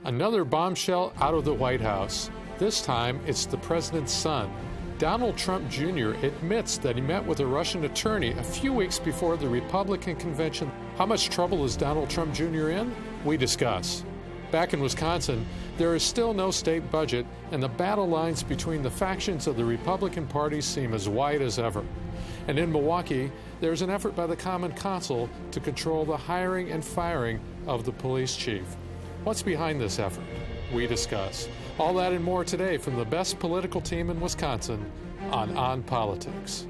Another bombshell out of the White House. This time, it's the president's son. Donald Trump Jr. admits that he met with a Russian attorney a few weeks before the Republican convention. How much trouble is Donald Trump Jr. in? We discuss. Back in Wisconsin, there is still no state budget, and the battle lines between the factions of the Republican Party seem as wide as ever. And in Milwaukee, there's an effort by the Common Council to control the hiring and firing of the police chief. What's behind this effort? We discuss. All that and more today from the best political team in Wisconsin on OnPolitics.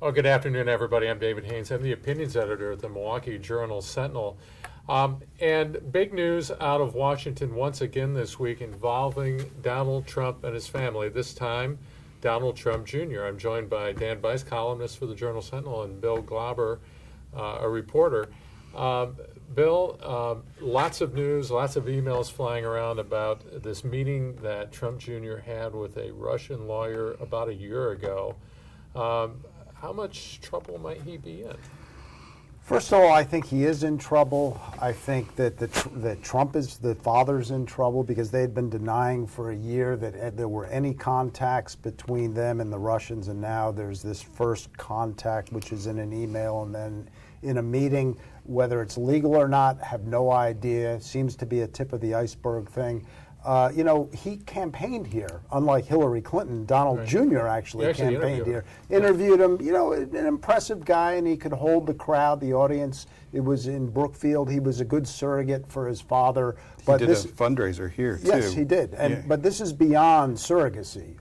Oh, good afternoon, everybody. I'm David Haynes. I'm the opinions editor at the Milwaukee Journal Sentinel. And big news out of Washington once again this week involving Donald Trump and his family, this time Donald Trump Jr. I'm joined by Dan Bice, columnist for the Journal Sentinel, and Bill Glauber, a reporter. Bill, lots of news, lots of emails flying around about this meeting that Trump Jr. had with a Russian lawyer about a year ago. How much trouble might he be in? First of all, I think he is in trouble. I think that the father's in trouble because they had been denying for a year that there were any contacts between them and the Russians, and now there's this first contact, which is in an email and then in a meeting. Whether it's legal or not, have no idea. Seems to be a tip of the iceberg thing. He campaigned here, unlike Hillary Clinton. Donald Jr. actually campaigned here. Interviewed him, an impressive guy, and he could hold the crowd, the audience. It was in Brookfield. He was a good surrogate for his father. But he did a fundraiser here, too. Yes, he did. But this is beyond surrogacy.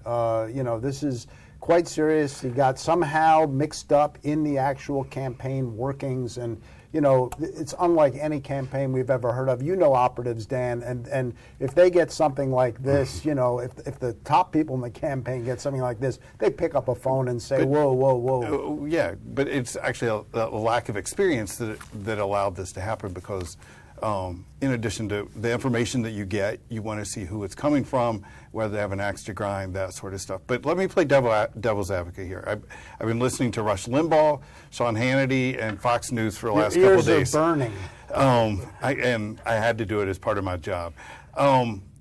This is quite serious. He got somehow mixed up in the actual campaign workings, and it's unlike any campaign we've ever heard of. Operatives, Dan, and if they get something like this, if the top people in the campaign get something like this, they pick up a phone and say, whoa. Yeah, but it's actually a lack of experience that allowed this to happen because in addition to the information that you get, you want to see who it's coming from, whether they have an axe to grind, that sort of stuff. But let me play devil's advocate here. I've been listening to Rush Limbaugh, Sean Hannity, and Fox News for the last couple of days. Your ears are burning. I had to do it as part of my job.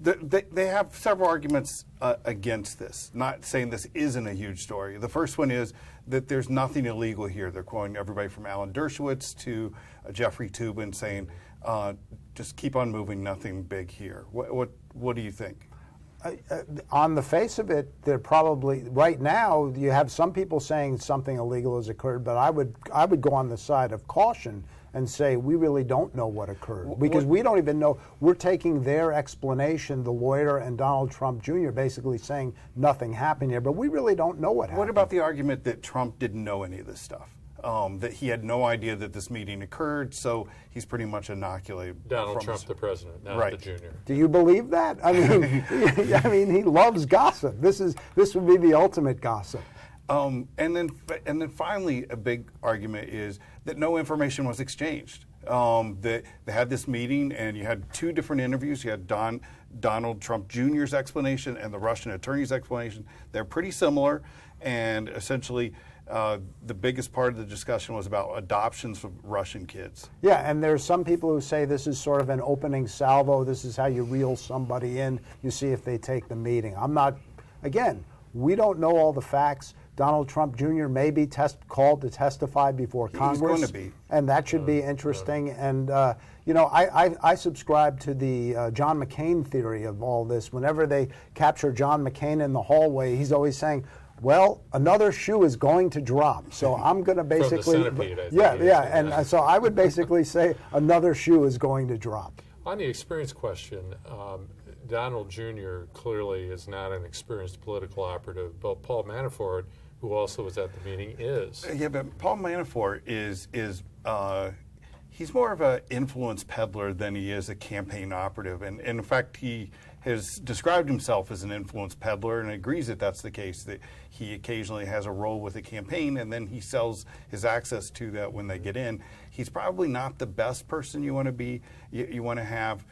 They have several arguments against this, not saying this isn't a huge story. The first one is that there's nothing illegal here. They're quoting everybody from Alan Dershowitz to Jeffrey Toobin saying, just keep on moving, nothing big here. What do you think? On the face of it, they're probably, right now, you have some people saying something illegal has occurred, but I would go on the side of caution and say we really don't know what occurred because we don't even know. We're taking their explanation, the lawyer and Donald Trump Jr. basically saying nothing happened here, but we really don't know what happened. What about the argument that Trump didn't know any of this stuff? That he had no idea that this meeting occurred, so he's pretty much inoculated. Donald Trump, the president, not the junior. Do you believe that? I mean, he loves gossip. This would be the ultimate gossip. And then finally, a big argument is that no information was exchanged. That they had this meeting, and you had two different interviews. You had Donald Trump Jr.'s explanation and the Russian attorney's explanation. They're pretty similar, and essentially, the biggest part of the discussion was about adoptions for Russian kids. Yeah, and there's some people who say this is sort of an opening salvo. This is how you reel somebody in. You see if they take the meeting. Again, we don't know all the facts. Donald Trump Jr. may be called to testify before Congress. He's going to be. And that should be interesting. And, I subscribe to the John McCain theory of all this. Whenever they capture John McCain in the hallway, he's always saying, well, another shoe is going to drop. So I'm going to basically, From the centipede, I think. And so I would basically say another shoe is going to drop. On the experience question, Donald Jr. clearly is not an experienced political operative, but Paul Manafort, who also was at the meeting, is. Yeah, but Paul Manafort is he's more of an influence peddler than he is a campaign operative, and in fact, he has described himself as an influence peddler and agrees that that's the case, that he occasionally has a role with a campaign and then he sells his access to that when they get in. He's probably not the best person you want to be, you want to have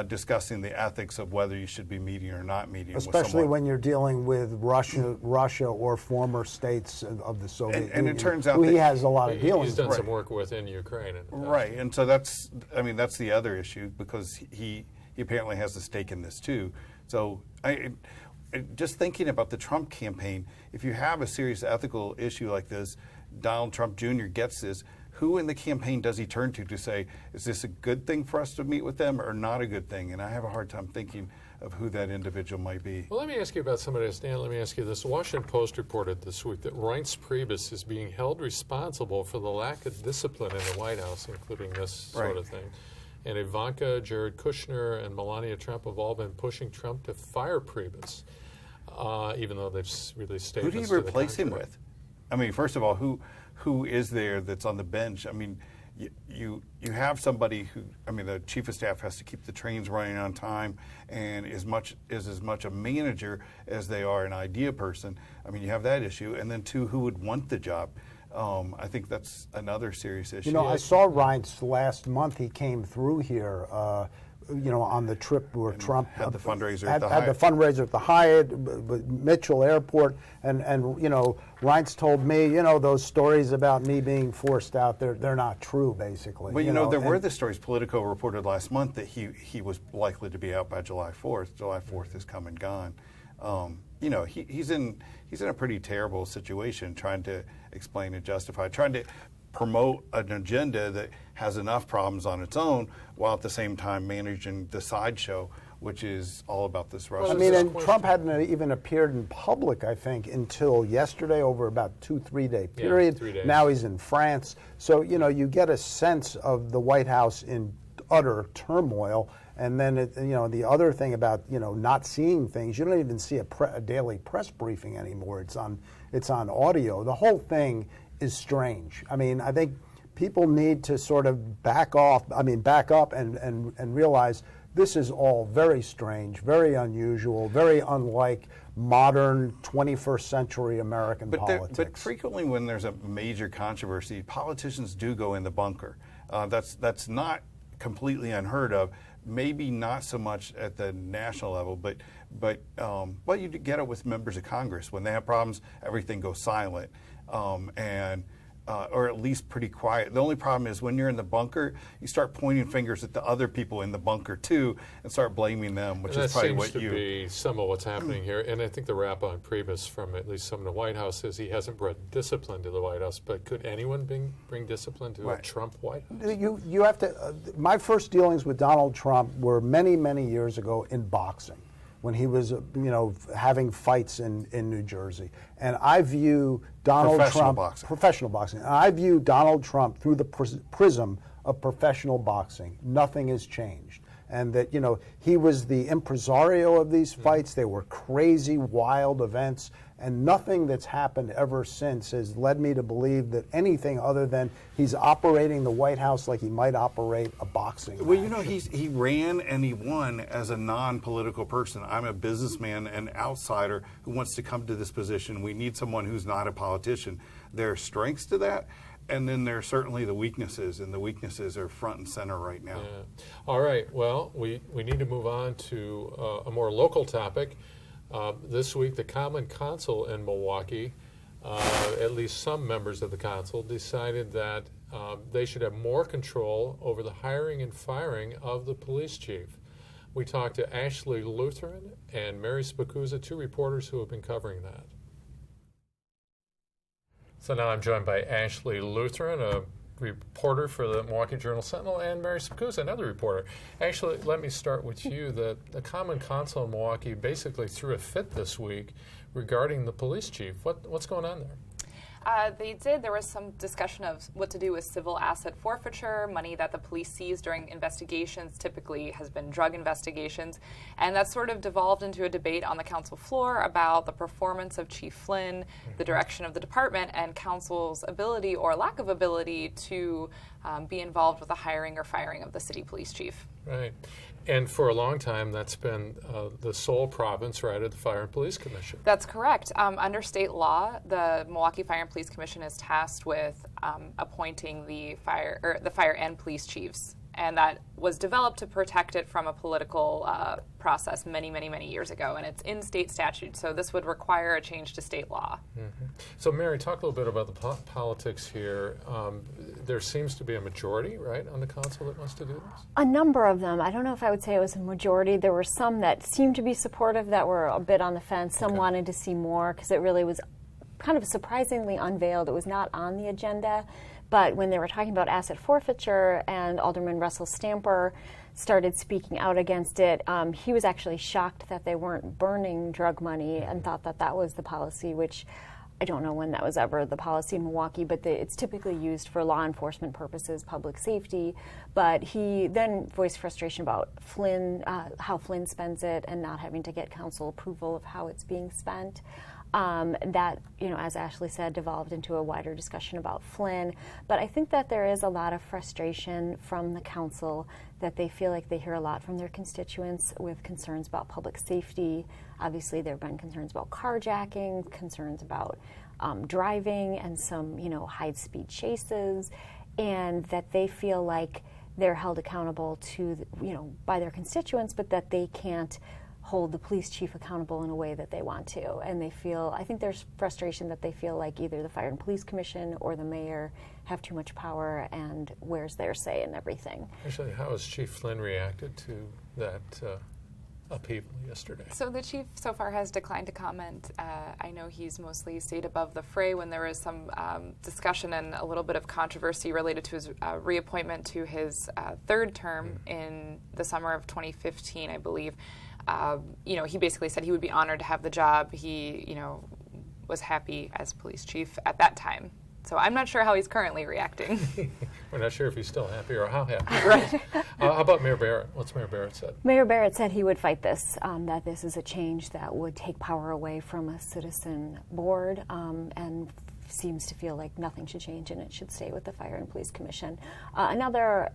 discussing the ethics of whether you should be meeting or not meeting. Especially when you're dealing with Russia or former states of the Soviet Union. And it turns out who that he has a lot of dealings He's done with. some work with in Ukraine. Right, and so that's the other issue, because he apparently has a stake in this too. So just thinking about the Trump campaign, if you have a serious ethical issue like this, Donald Trump Jr. gets this, who in the campaign does he turn to say, is this a good thing for us to meet with them or not a good thing? And I have a hard time thinking of who that individual might be. Well, let me ask you about somebody else. Dan, let me ask you this. The Washington Post reported this week that Reince Priebus is being held responsible for the lack of discipline in the White House, including this sort of thing. And Ivanka, Jared Kushner, and Melania Trump have all been pushing Trump to fire Priebus, even though they've released statements. Who do you replace him with? I mean, first of all, who is there that's on the bench? I mean, you have somebody who, I mean, the chief of staff has to keep the trains running on time and is as much a manager as they are an idea person. I mean, you have that issue. And then two, who would want the job? I think that's another serious issue. You know, I saw Reince last month. He came through here, on the trip where Trump had the fundraiser at the Hyatt. Had the fundraiser at the Hyatt, Mitchell Airport, and Reince told me, those stories about me being forced out, they're not true, basically. Well, there were the stories Politico reported last month that he was likely to be out by July 4th. July 4th has come and gone. He's in a pretty terrible situation, trying to explain and justify, trying to promote an agenda that has enough problems on its own, while at the same time managing the sideshow, which is all about this Russian. And Trump hadn't even appeared in public, I think, until yesterday, over about 2-3 day period. Yeah, 3 days. Now he's in France, so you get a sense of the White House in utter turmoil. And then the other thing about not seeing things, you don't even see a daily press briefing anymore. It's on audio. The whole thing is strange. I mean, I think people need to sort of back up and realize this is all very strange, very unusual, very unlike modern 21st century American politics. But frequently when there's a major controversy, politicians do go in the bunker. That's not completely unheard of. Maybe not so much at the national level, but you get it with members of Congress. When they have problems, everything goes silent, or at least pretty quiet. The only problem is when you're in the bunker, you start pointing fingers at the other people in the bunker too, and start blaming them, which is probably what you. That seems to be some of what's happening here. And I think the rap on Priebus from at least some of the White House is he hasn't brought discipline to the White House. But could anyone bring discipline to a Trump White House? You have to. My first dealings with Donald Trump were many, many years ago in boxing, when he was, having fights in New Jersey. And I view Donald Trump... Professional boxing. And I view Donald Trump through the prism of professional boxing. Nothing has changed. And that, he was the impresario of these fights. They were crazy, wild events. And nothing that's happened ever since has led me to believe that anything other than he's operating the White House like he might operate a boxing match. Well, he ran and he won as a non-political person. I'm a businessman, an outsider who wants to come to this position. We need someone who's not a politician. There are strengths to that, and then there are certainly the weaknesses, and the weaknesses are front and center right now. Yeah. All right. Well, we need to move on to a more local topic. This week, the Common Council in Milwaukee, at least some members of the council, decided that they should have more control over the hiring and firing of the police chief. We talked to Ashley Lutheran and Mary Spacuzza, two reporters who have been covering that. So now I'm joined by Ashley Lutheran, a reporter for the Milwaukee Journal-Sentinel, and Mary Spacuzza, another reporter. Actually, let me start with you. The Common Council in Milwaukee basically threw a fit this week regarding the police chief. What's going on there? They did. There was some discussion of what to do with civil asset forfeiture, money that the police seize during investigations, typically has been drug investigations. And that sort of devolved into a debate on the council floor about the performance of Chief Flynn, the direction of the department, and council's ability or lack of ability to be involved with the hiring or firing of the city police chief. Right. And for a long time, that's been the sole province, right, of the Fire and Police Commission. That's correct. Under state law, the Milwaukee Fire and Police Commission is tasked with appointing the fire and police chiefs, and that was developed to protect it from a political process many, many, many years ago, and it's in state statute, so this would require a change to state law. Mm-hmm. So, Mary, talk a little bit about the politics here. There seems to be a majority, right, on the council that wants to do this? A number of them. I don't know if I would say it was a majority. There were some that seemed to be supportive that were a bit on the fence. Some wanted to see more because it really was kind of surprisingly unveiled. It was not on the agenda. But when they were talking about asset forfeiture and Alderman Russell Stamper started speaking out against it, he was actually shocked that they weren't burning drug money and thought that that was the policy, which I don't know when that was ever the policy in Milwaukee, but it's typically used for law enforcement purposes, public safety. But he then voiced frustration about Flynn, how Flynn spends it, and not having to get council approval of how it's being spent. That, as Ashley said, devolved into a wider discussion about Flynn. But I think that there is a lot of frustration from the council that they feel like they hear a lot from their constituents with concerns about public safety. Obviously, there have been concerns about carjacking, concerns about driving, and some, high-speed chases, and that they feel like they're held accountable to, by their constituents, but that they can't hold the police chief accountable in a way that they want to. And I think there's frustration that they feel like either the Fire and Police Commission or the mayor have too much power, and where's their say in everything. Actually, how has Chief Flynn reacted to that upheaval yesterday? So the chief so far has declined to comment. I know he's mostly stayed above the fray when there was some discussion and a little bit of controversy related to his reappointment to his third term in the summer of 2015, I believe. He basically said he would be honored to have the job. He, was happy as police chief at that time. So I'm not sure how he's currently reacting. We're not sure if he's still happy or how happy. Right. How about Mayor Barrett? What's Mayor Barrett said? Mayor Barrett said he would fight this, that this is a change that would take power away from a citizen board, and seems to feel like nothing should change and it should stay with the Fire and Police Commission. Another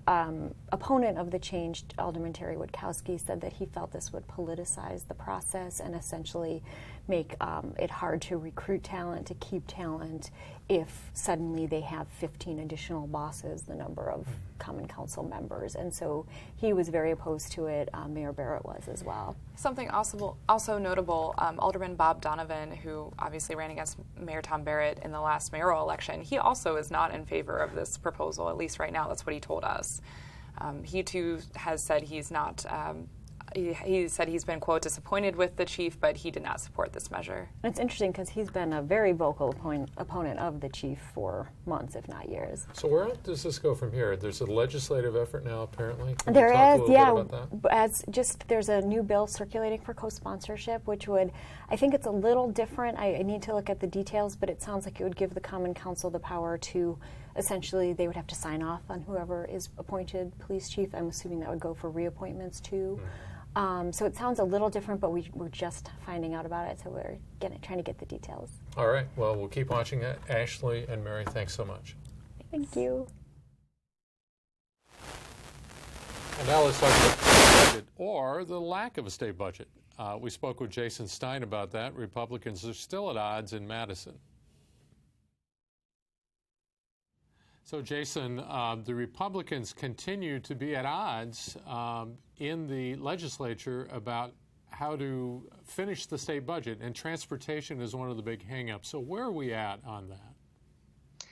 opponent of the change, Alderman Terry Witkowski, said that he felt this would politicize the process and essentially make it hard to recruit talent, to keep talent, if suddenly they have 15 additional bosses, the number of Common Council members. And so he was very opposed to it. Mayor Barrett was as well. Something also notable, Alderman Bob Donovan, who obviously ran against Mayor Tom Barrett in the last mayoral election, he also is not in favor of this proposal, at least right now. That's what he told us. He too has said he's not he said he's been, quote, disappointed with the chief, but he did not support this measure. It's interesting because he's been a very vocal opponent of the chief for months, if not years. So where does this go from here? There's a legislative effort now, apparently. Can there you talk is, a little yeah. bit about that? There's a new bill circulating for co-sponsorship, which would, I think it's a little different. I need to look at the details, but it sounds like it would give the Common Council the power to, essentially, they would have to sign off on whoever is appointed police chief. I'm assuming that would go for reappointments too. So it sounds a little different, but we're just finding out about it, so we're trying to get the details. All right. Well, we'll keep watching it. Ashley and Mary, thanks so much. Thank you. And now let's talk about the state budget, or the lack of a state budget. We spoke with Jason Stein about that. Republicans are still at odds in Madison. So, Jason, the Republicans continue to be at odds in the legislature about how to finish the state budget, and transportation is one of the big hang-ups. So where are we at on that?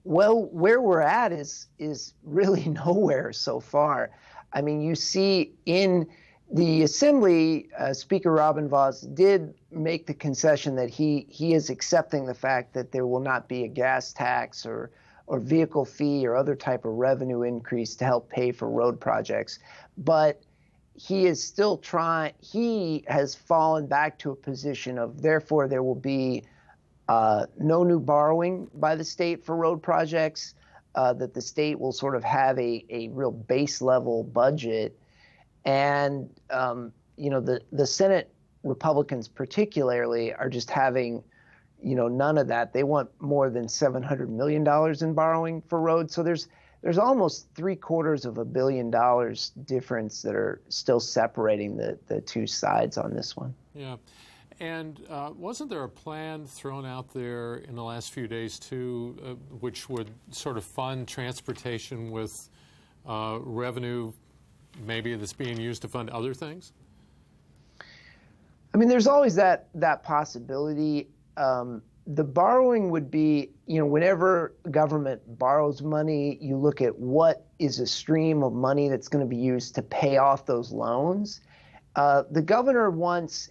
Well, where we're at is really nowhere so far. I mean, you see in the Assembly, Speaker Robin Vos did make the concession that he is accepting the fact that there will not be a gas tax or vehicle fee or other type of revenue increase to help pay for road projects. But he is still he has fallen back to a position of, therefore, there will be no new borrowing by the state for road projects, that the state will sort of have a real base level budget. And, the Senate Republicans particularly are just having none of that. They want more than $700 million in borrowing for roads. So there's there's almost $750 million difference that are still separating the two sides on this one. Yeah. And wasn't there a plan thrown out there in the last few days, too, which would sort of fund transportation with revenue maybe that's being used to fund other things? I mean, there's always that possibility. The borrowing would be, whenever government borrows money, you look at what is a stream of money that's going to be used to pay off those loans. The governor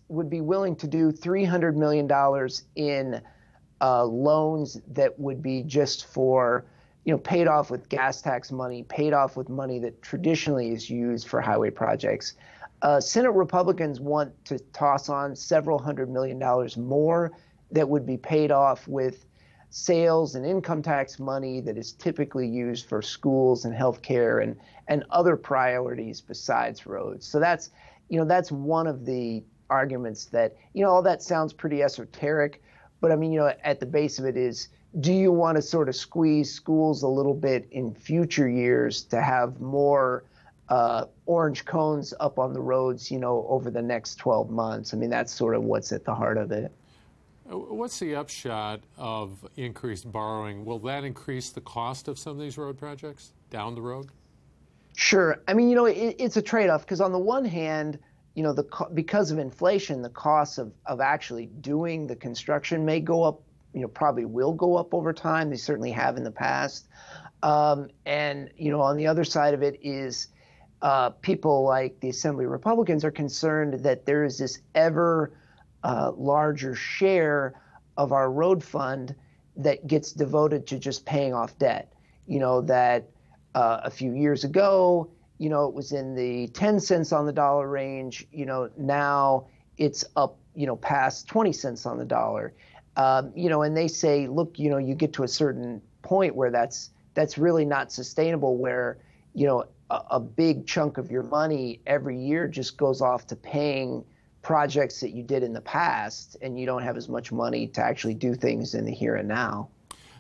would be willing to do $300 million in loans that would be just for, paid off with gas tax money, paid off with money that traditionally is used for highway projects. Senate Republicans want to toss on several $100 million more that would be paid off with sales and income tax money that is typically used for schools and healthcare and other priorities besides roads. So that's one of the arguments that, all that sounds pretty esoteric, but I mean, at the base of it is, do you want to sort of squeeze schools a little bit in future years to have more orange cones up on the roads, over the next 12 months? I mean, that's sort of what's at the heart of it. What's the upshot of increased borrowing? Will that increase the cost of some of these road projects down the road? Sure. I mean, it's a trade-off because on the one hand, because of inflation, the cost of actually doing the construction may go up, probably will go up over time. They certainly have in the past. And, on the other side of it is people like the Assembly Republicans are concerned that there is this ever larger share of our road fund that gets devoted to just paying off debt. That a few years ago, it was in the 10 cents on the dollar range. Now it's up, past 20 cents on the dollar. And they say, look, you get to a certain point where that's really not sustainable, where, a big chunk of your money every year just goes off to paying projects that you did in the past, and you don't have as much money to actually do things in the here and now.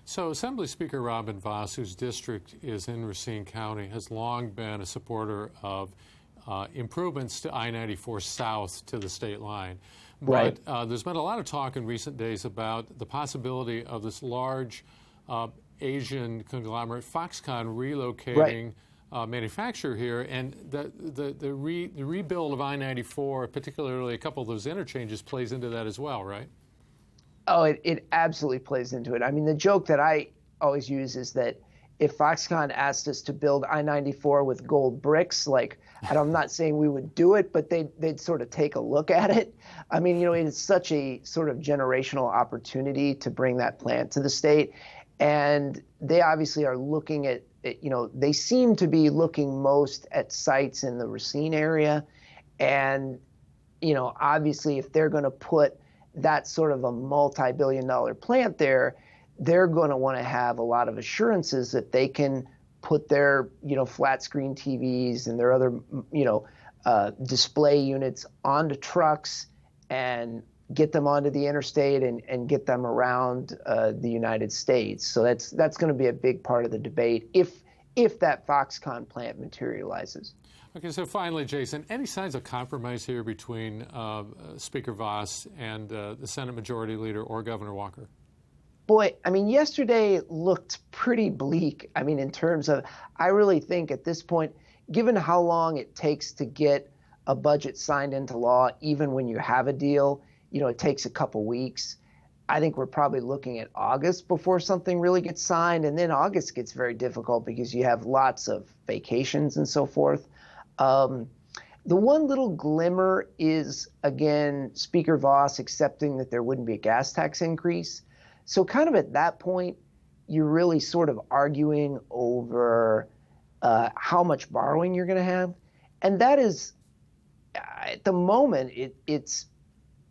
So Assembly Speaker Robin Vos, whose district is in Racine County, has long been a supporter of improvements to I-94 south to the state line. Right. But there's been a lot of talk in recent days about the possibility of this large Asian conglomerate, Foxconn, relocating manufacture here, and the rebuild of I-94, particularly a couple of those interchanges, plays into that as well, right? Oh, it absolutely plays into it. I mean, the joke that I always use is that if Foxconn asked us to build I-94 with gold bricks, I'm not saying we would do it, but they'd sort of take a look at it. I mean, it's such a sort of generational opportunity to bring that plant to the state. And they obviously are looking at, they seem to be looking most at sites in the Racine area. And, obviously if they're going to put that sort of a multi-billion-dollar plant there, they're going to want to have a lot of assurances that they can put their, flat screen TVs and their other, display units onto trucks and get them onto the interstate and get them around the United States. So that's going to be a big part of the debate if that Foxconn plant materializes. Okay, so finally, Jason, any signs of compromise here between Speaker Vos and the Senate Majority Leader or Governor Walker? Boy, I mean, yesterday looked pretty bleak. I mean, in terms of, I really think at this point, given how long it takes to get a budget signed into law, even when you have a deal, it takes a couple weeks. I think we're probably looking at August before something really gets signed. And then August gets very difficult because you have lots of vacations and so forth. The one little glimmer is, again, Speaker Vos accepting that there wouldn't be a gas tax increase. So kind of at that point, you're really sort of arguing over how much borrowing you're going to have. And that is, at the moment, it's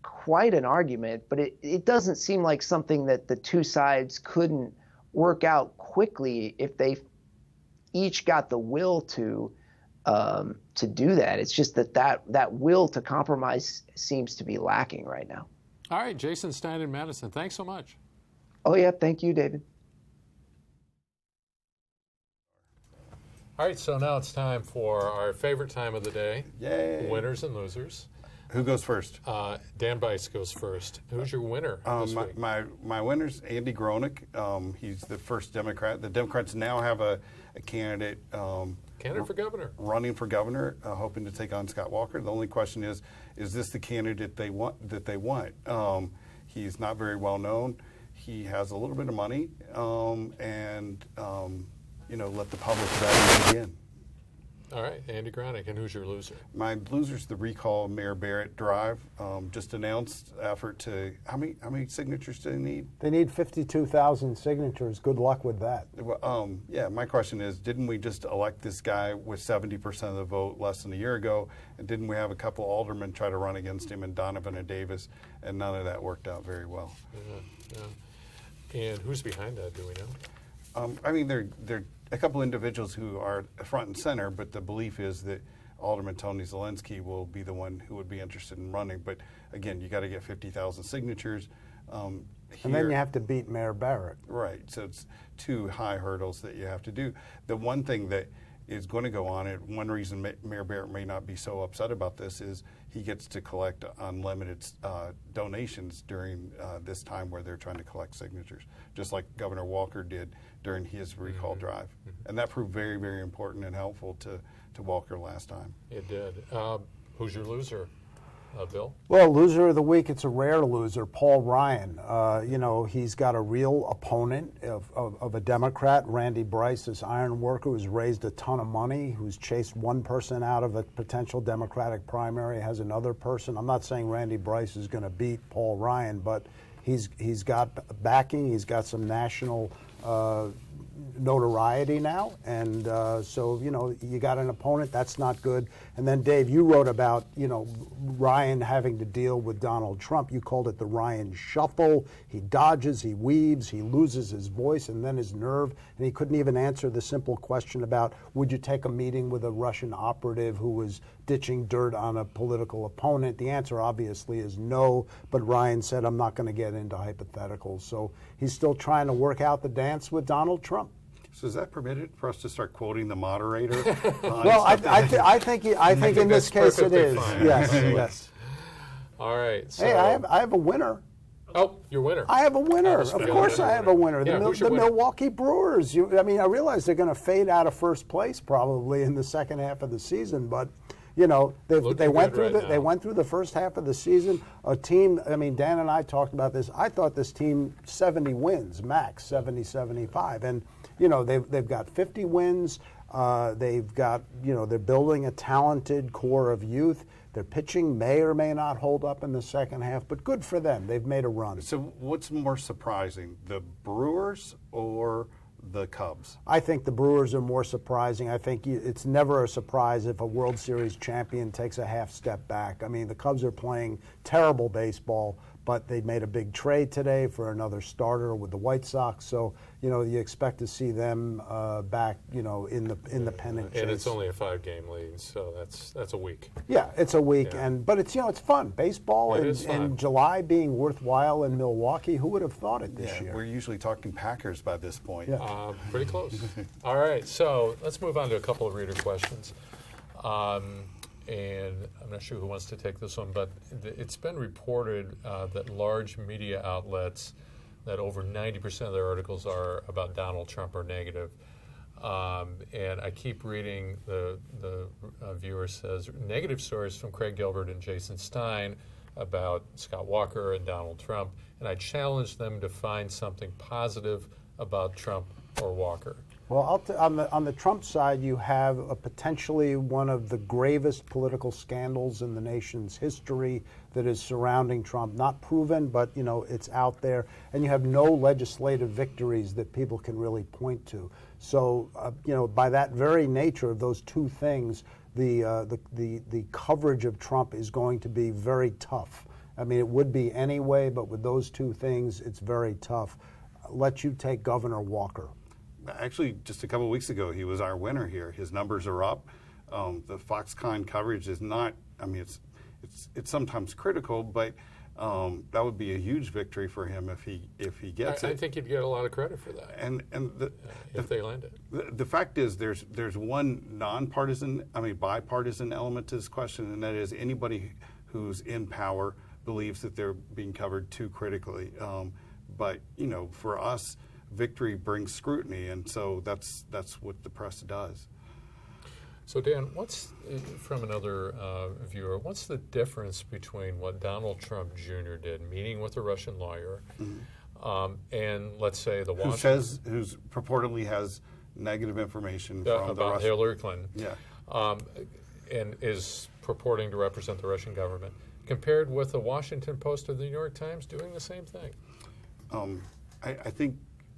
quite an argument, but it doesn't seem like something that the two sides couldn't work out quickly if they each got the will to do that. It's just that will to compromise seems to be lacking right now. All right, Jason Stein in Madison, thanks so much. Oh, yeah, thank you, David. All right, so now it's time for our favorite time of the day. Yay. Winners and losers. Who goes first? Dan Bice goes first. Who's your winner this week? My winner's Andy Gronick. He's the first Democrat. The Democrats now have a candidate Candidate for governor. running for governor, hoping to take on Scott Walker. The only question is this the candidate they want? He's not very well known. He has a little bit of money, let the public vetting begin. All right, Andy Gronick. And who's your loser? My loser's the recall Mayor Barrett drive. Just announced effort to how many signatures do they need? They need 52,000 signatures. Good luck with that. Well, my question is, didn't we just elect this guy with 70% of the vote less than a year ago? And didn't we have a couple aldermen try to run against him, and Donovan and Davis, and none of that worked out very well? Yeah. And who's behind that, do we know? They're a couple individuals who are front and center, but the belief is that Alderman Tony Zelensky will be the one who would be interested in running. But again, you got to get 50,000 signatures. And then you have to beat Mayor Barrett. Right. So it's two high hurdles that you have to do. The one thing that is going to go on, and one reason Mayor Barrett may not be so upset about this, is he gets to collect unlimited donations during this time where they're trying to collect signatures, just like Governor Walker did during his recall drive. And that proved very, very important and helpful to Walker last time. It did. Who's your loser, Bill? Well, loser of the week, it's a rare loser, Paul Ryan. He's got a real opponent of a Democrat, Randy Bryce, this iron worker who's raised a ton of money, who's chased one person out of a potential Democratic primary, has another person. I'm not saying Randy Bryce is going to beat Paul Ryan, but he's got backing, he's got some national notoriety now, and so you got an opponent. That's not good. And then Dave, you wrote about Ryan having to deal with Donald Trump. You called it the Ryan shuffle. He dodges, he weaves, he loses his voice and then his nerve, and he couldn't even answer the simple question about would you take a meeting with a Russian operative who was ditching dirt on a political opponent. The answer obviously is no, but Ryan said, I'm not going to get into hypotheticals. So he's still trying to work out the dance with Donald Trump. So is that permitted for us to start quoting the moderator? Well, I think in this case it is. Fine. Yes, yes. All right. So, Hey, I have a winner. Oh, your winner. I have a winner. Of course I have a winner. Yeah, The who's your winner? Milwaukee Brewers. I realize they're going to fade out of first place probably in the second half of the season, but they went through the first half of the season. A team, Dan and I talked about this. I thought this team 70 wins max, 70, 75, and they've got 50 wins. They've got they're building a talented core of youth. Their pitching may or may not hold up in the second half, but good for them. They've made a run. So what's more surprising, the Brewers or the Cubs? I think the Brewers are more surprising. I think it's never a surprise if a World Series champion takes a half step back. The Cubs are playing terrible baseball, but they made a big trade today for another starter with the White Sox. So, you expect to see them back, in the pennant chase. And it's only a 5-game lead, so that's a week. Yeah, it's a week, Yeah. but it's it's fun. Baseball It is fun. in July being worthwhile in Milwaukee. Who would have thought it this year? We're usually talking Packers by this point. Yeah. Pretty close. All right, so let's move on to a couple of reader questions. And I'm not sure who wants to take this one, but it's been reported that large media outlets, that over 90% of their articles are about Donald Trump or negative. And I keep reading, the viewer says, negative stories from Craig Gilbert and Jason Stein about Scott Walker and Donald Trump. And I challenge them to find something positive about Trump or Walker. Well, on the Trump side, you have potentially one of the gravest political scandals in the nation's history that is surrounding Trump. Not proven, but it's out there, and you have no legislative victories that people can really point to. So, by that very nature of those two things, the coverage of Trump is going to be very tough. It would be anyway, but with those two things, it's very tough. Let you take Governor Walker. Actually, just a couple of weeks ago, he was our winner here. His numbers are up. The Foxconn coverage is not. It's sometimes critical, but That would be a huge victory for him if he gets it. I think he'd get a lot of credit for that. And if they land it. The fact is, there's one bipartisan element to this question, and that is anybody who's in power believes that they're being covered too critically. But for us, victory brings scrutiny, and so that's what the press does. So Dan, what's, from another viewer, what's the difference between what Donald Trump Jr. did, meeting with a Russian lawyer, and let's say the Washington... Who's purportly has negative information from about Hillary Clinton, yeah, and is purporting to represent the Russian government, compared with the Washington Post or the New York Times doing the same thing? I think,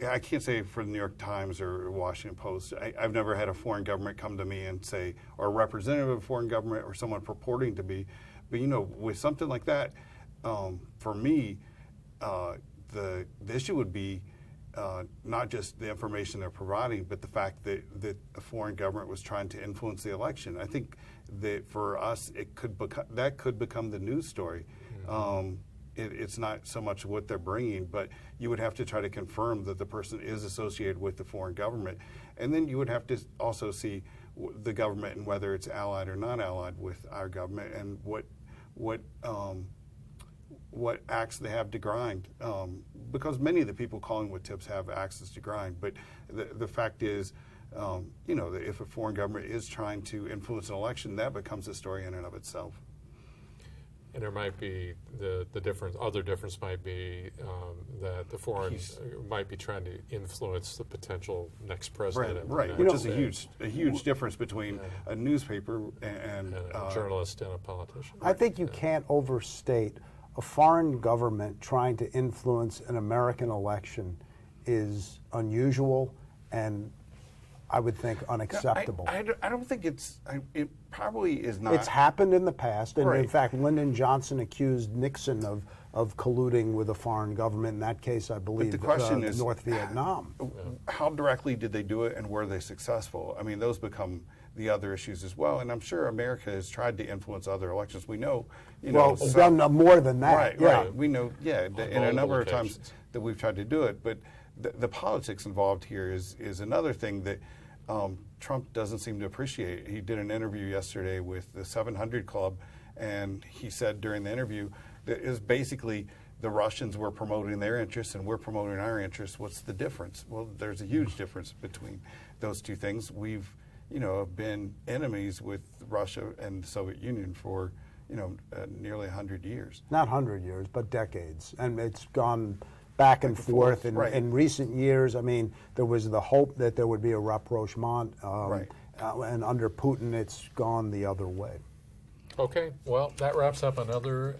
I can't say for the New York Times or Washington Post. I've never had a foreign government come to me and say, or a representative of a foreign government or someone purporting to be, but with something like that, for me, the issue would be not just the information they're providing, but the fact that a foreign government was trying to influence the election. I think that for us, that could become the news story. It's not so much what they're bringing, but you would have to try to confirm that the person is associated with the foreign government. And then you would have to also see the government and whether it's allied or not allied with our government, and what axe they have to grind. Because many of the people calling with tips have axes to grind. But the fact is, that if a foreign government is trying to influence an election, that becomes a story in and of itself. And there might be the difference. Other difference might be that the foreign might be trying to influence the potential next president. Right, which is a huge difference between a newspaper and a journalist and a politician. I think you can't overstate a foreign government trying to influence an American election is unusual and I would think unacceptable. I don't think it probably is not. It's happened in the past, and Right. in fact, Lyndon Johnson accused Nixon of colluding with a foreign government. In that case, I believe, the question is, North Vietnam. How directly did they do it, and were they successful? I mean, those become the other issues as well. And I'm sure America has tried to influence other elections. We know, done more than that. Right, yeah. right. We know, and a number of times that we've tried to do it, but the politics involved here is another thing that Trump doesn't seem to appreciate. He did an interview yesterday with the 700 Club, and he said during the interview that is basically the Russians were promoting their interests and we're promoting our interests. What's the difference? Well, there's a huge difference between those two things. We've, been enemies with Russia and the Soviet Union for, nearly 100 years. Not 100 years, but decades. And it's gone back and forth. In recent years, I mean, there was the hope that there would be a rapprochement. And under Putin, it's gone the other way. Okay, well, that wraps up another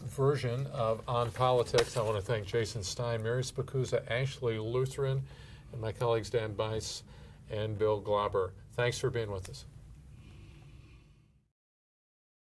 version of On Politics. I want to thank Jason Stein, Mary Spacuzza, Ashley Lutheran, and my colleagues Dan Bice and Bill Glauber. Thanks for being with us.